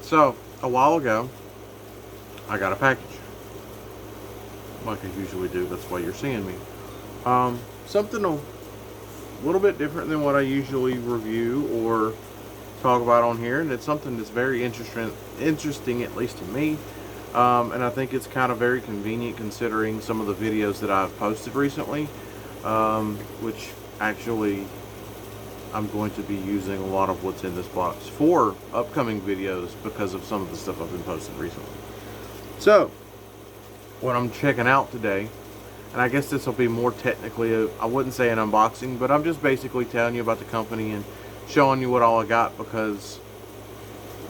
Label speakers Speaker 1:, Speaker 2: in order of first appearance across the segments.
Speaker 1: So, a while ago, I got a package. Like I usually do, that's why you're seeing me. Something a little bit different than what I usually review or talk about on here, and it's something that's very interesting at least to me. And I think it's kind of very convenient considering some of the videos that I've posted recently, which actually I'm going to be using a lot of what's in this box for upcoming videos because of some of the stuff I've been posting recently. So, what I'm checking out today, and I guess this will be more technically, I wouldn't say an unboxing, but I'm just basically telling you about the company and showing you what all I got because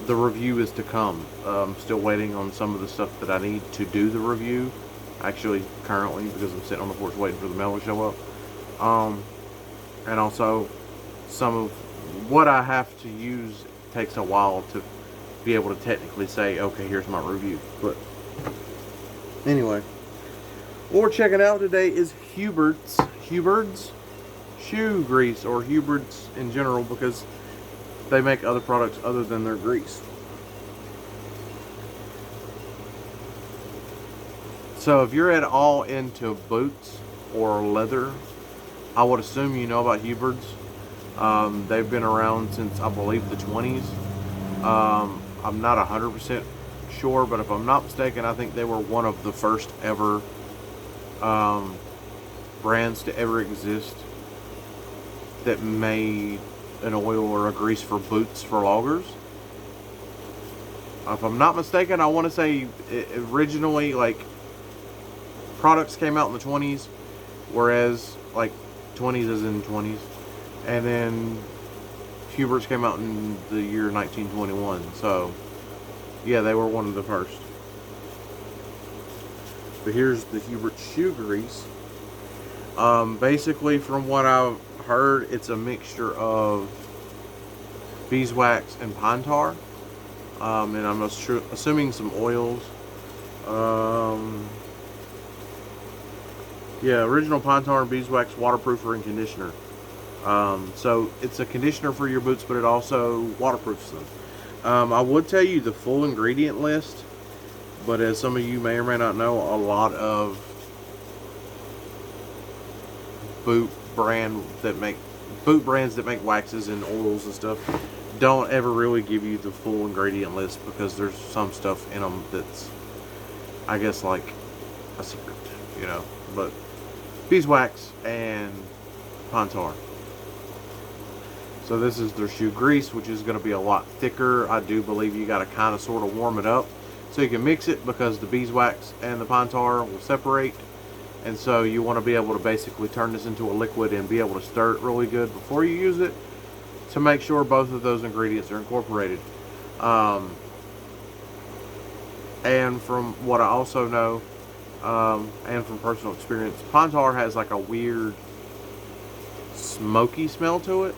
Speaker 1: the review is to come. I'm still waiting on some of the stuff that I need to do the review, actually currently, because I'm sitting on the porch waiting for the mail to show up. And also some of what I have to use takes a while to be able to technically say, okay, here's my review. But anyway, what we're checking out today is Huberd's shoe grease, or Huberd's in general, because they make other products other than their grease. So if you're at all into boots or leather, I would assume you know about Huberd's. They've been around since, I believe, the 20s. I'm not 100% sure, but if I'm not mistaken, I think they were one of the first ever brands to ever exist that made an oil or a grease for boots for loggers. If I'm not mistaken, I want to say originally, like, products came out in the 20s, whereas, like, 20s as in 20s, and then Hubert's came out in the year 1921. So yeah, they were one of the first. But here's the Hubert shoe grease. Basically, from what I've heard, it's a mixture of beeswax and pine tar, and I'm assuming some oils. Yeah, original pine tar and beeswax waterproofer and conditioner. So it's a conditioner for your boots, but it also waterproofs them. I would tell you the full ingredient list, but as some of you may or may not know, a lot of boot brands that make waxes and oils and stuff don't ever really give you the full ingredient list because there's some stuff in them that's, I guess, like a secret, you know. But beeswax and pine tar. So this is their shoe grease, which is going to be a lot thicker. I do believe you got to kind of sort of warm it up so you can mix it, because the beeswax and the pine tar will separate. And so you want to be able to basically turn this into a liquid and be able to stir it really good before you use it to make sure both of those ingredients are incorporated. And from what I also know, and from personal experience, pine tar has like a weird smoky smell to it.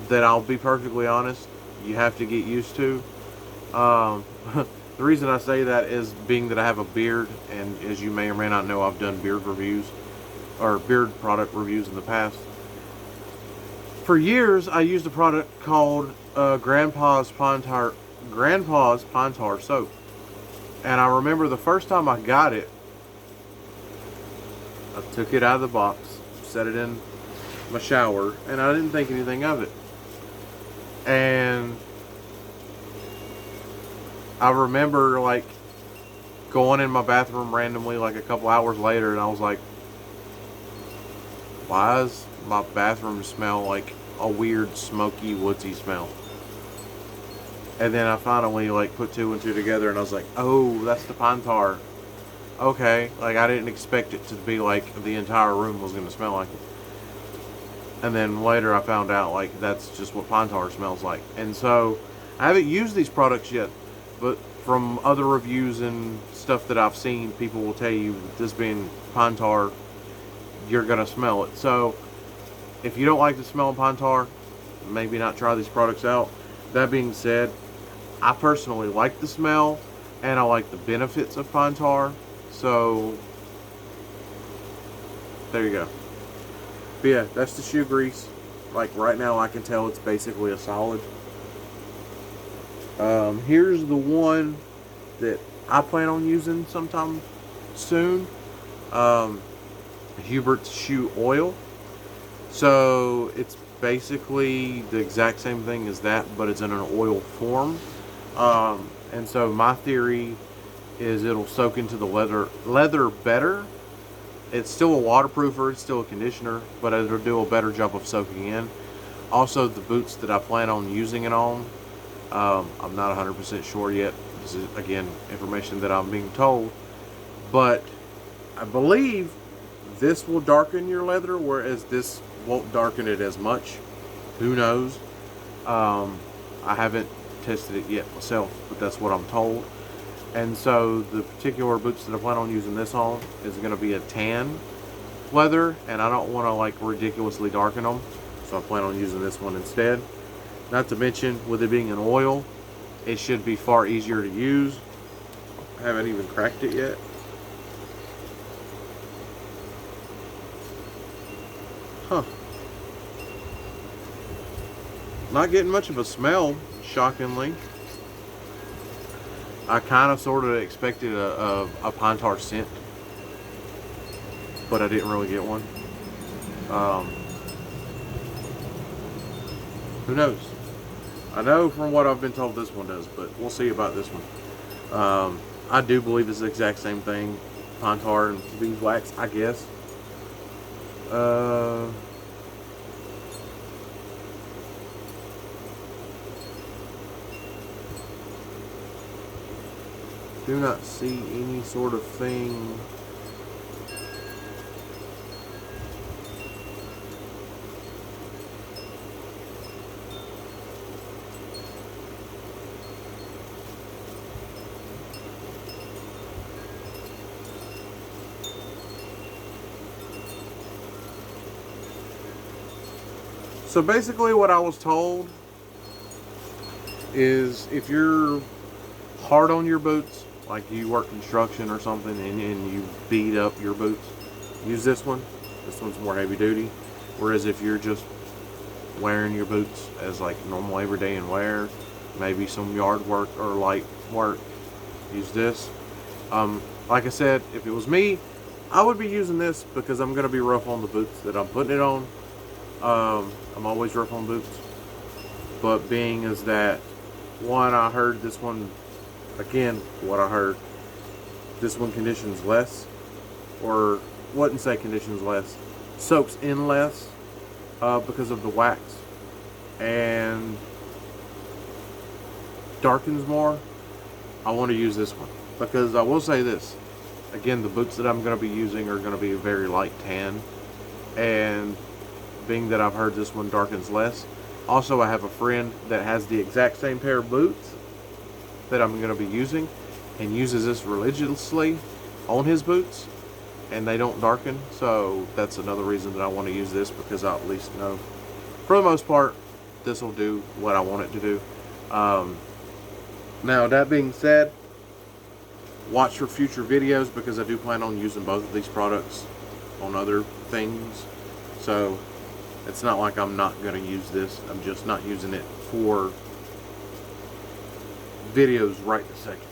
Speaker 1: That, I'll be perfectly honest, you have to get used to. The reason I say that is being that I have a beard, and as you may or may not know, I've done beard reviews or beard product reviews in the past. For years, I used a product called Grandpa's Pine Tar soap, and I remember the first time I got it, I took it out of the box, set it in my shower, and I didn't think anything of it. And I remember, like, going in my bathroom randomly like a couple hours later, and I was like, why does my bathroom smell like a weird smoky woodsy smell? And then I finally, like, put two and two together, and I was like, oh, that's the pine tar. Okay, like, I didn't expect it to be like the entire room was going to smell like it. And then later I found out, like, that's just what pine tar smells like. And so I haven't used these products yet, but from other reviews and stuff that I've seen, people will tell you that this being pine tar, you're going to smell it. So if you don't like the smell of pine tar, maybe not try these products out. That being said, I personally like the smell, and I like the benefits of pine tar. So there you go. But yeah, that's the shoe grease. Like, right now I can tell it's basically a solid. Here's the one that I plan on using sometime soon. Um, Hubert's shoe oil. So it's basically the exact same thing as that, but it's in an oil form. And so my theory is it'll soak into the leather better. It's still a waterproofer, it's still a conditioner, but it'll do a better job of soaking in. Also, the boots that I plan on using it on, I'm not 100% sure yet. This is, again, information that I'm being told. But I believe this will darken your leather, whereas this won't darken it as much. Who knows? I haven't tested it yet myself, but that's what I'm told. And so the particular boots that I plan on using this on is going to be a tan leather, and I don't want to like ridiculously darken them, so I plan on using this one instead. Not to mention, with it being an oil, it should be far easier to use. I haven't even cracked it yet. Huh. Not getting much of a smell, shockingly. I kind of sort of expected a pine tar scent, but I didn't really get one. Who knows? I know from what I've been told this one does, but we'll see about this one. I do believe it's the exact same thing, pine tar and beeswax, I guess. Do not see any sort of thing. So basically what I was told is if you're hard on your boots, like you work construction or something and you beat up your boots, use this one. This one's more heavy duty. Whereas if you're just wearing your boots as like normal everyday and wear, maybe some yard work or light work, use this. Like I said, if it was me, I would be using this because I'm going to be rough on the boots that I'm putting it on. I'm always rough on boots. But being is that, one, I heard this one, again, what I heard, this one conditions less, or wouldn't say conditions less, soaks in less because of the wax, and darkens more. I want to use this one because I will say this, again, the boots that I'm going to be using are going to be a very light tan, and being that I've heard this one darkens less. Also, I have a friend that has the exact same pair of boots that I'm going to be using and uses this religiously on his boots, and they don't darken. So that's another reason that I want to use this, because I at least know for the most part this will do what I want it to do. Now, that being said, watch for future videos because I do plan on using both of these products on other things. So it's not like I'm not going to use this. I'm just not using it for videos right this second,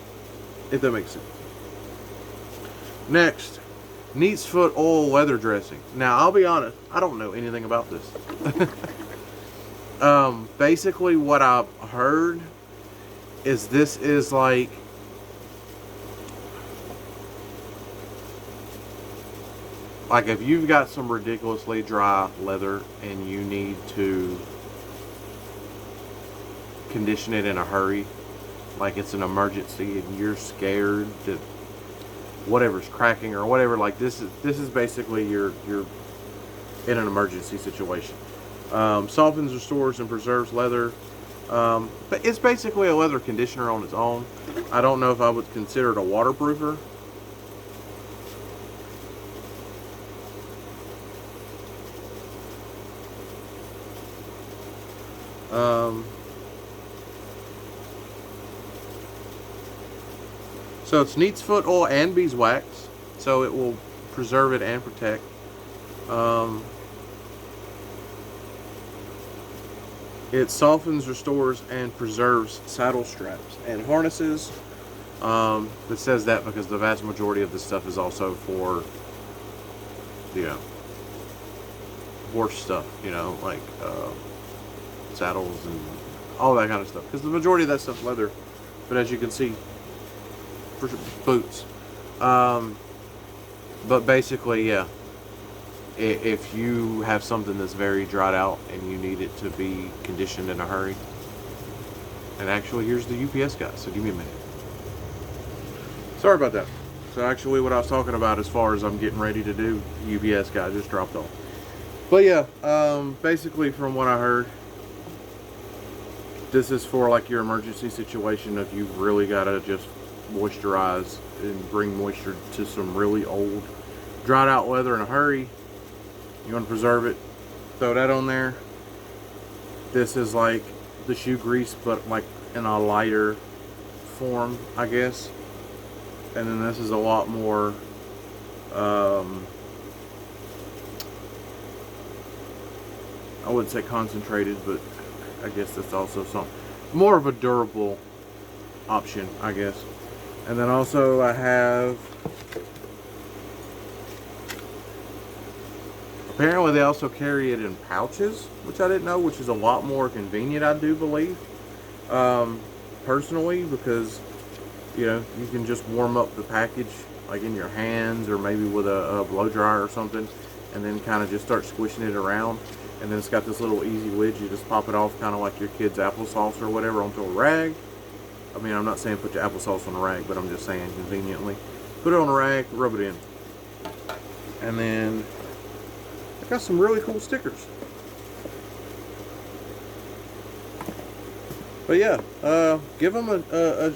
Speaker 1: if that makes sense. Next, Neat's Foot Oil Leather Dressing. Now, I'll be honest, I don't know anything about this. Basically, what I've heard is this is like if you've got some ridiculously dry leather and you need to condition it in a hurry, like it's an emergency and you're scared that whatever's cracking or whatever, like this is basically you're in an emergency situation. Softens, restores, and preserves leather. But it's basically a leather conditioner on its own. I don't know if I would consider it a waterproofer. So it's Neat's Foot Oil and beeswax, so it will preserve it and protect. It softens, restores, and preserves saddle straps and harnesses. It says that because the vast majority of this stuff is also for, you know, horse stuff, you know, like saddles and all that kind of stuff. Because the majority of that stuff's leather, but as you can see, for boots. But basically, yeah, if you have something that's very dried out and you need it to be conditioned in a hurry, and actually here's the UPS guy, so give me a minute. Sorry about that. So actually what I was talking about as far as I'm getting ready to do, UPS guy just dropped off. But yeah, basically from what I heard, this is for like your emergency situation if you've really got to just moisturize and bring moisture to some really old dried out leather in a hurry. You want to preserve it, throw that on there. This is like the shoe grease, but like in a lighter form, I guess. And then this is a lot more I wouldn't say concentrated, but I guess that's also something more of a durable option, I guess. And then also I have, apparently they also carry it in pouches, which I didn't know, which is a lot more convenient, I do believe, personally, because, you know, you can just warm up the package like in your hands or maybe with a blow dryer or something, and then kind of just start squishing it around. And then it's got this little easy lid. You just pop it off, kind of like your kid's applesauce or whatever, onto a rag. I mean, I'm not saying put your applesauce on a rag, but I'm just saying conveniently. Put it on a rag, rub it in. And then I got some really cool stickers. But yeah, give them a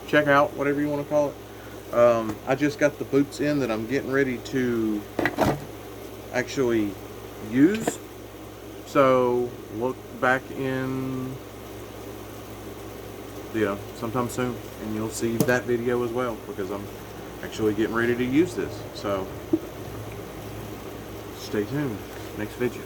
Speaker 1: check out, whatever you want to call it. I just got the boots in that I'm getting ready to actually use. So look back in, you know, sometime soon, and you'll see that video as well, because I'm actually getting ready to use this. So stay tuned. Next video.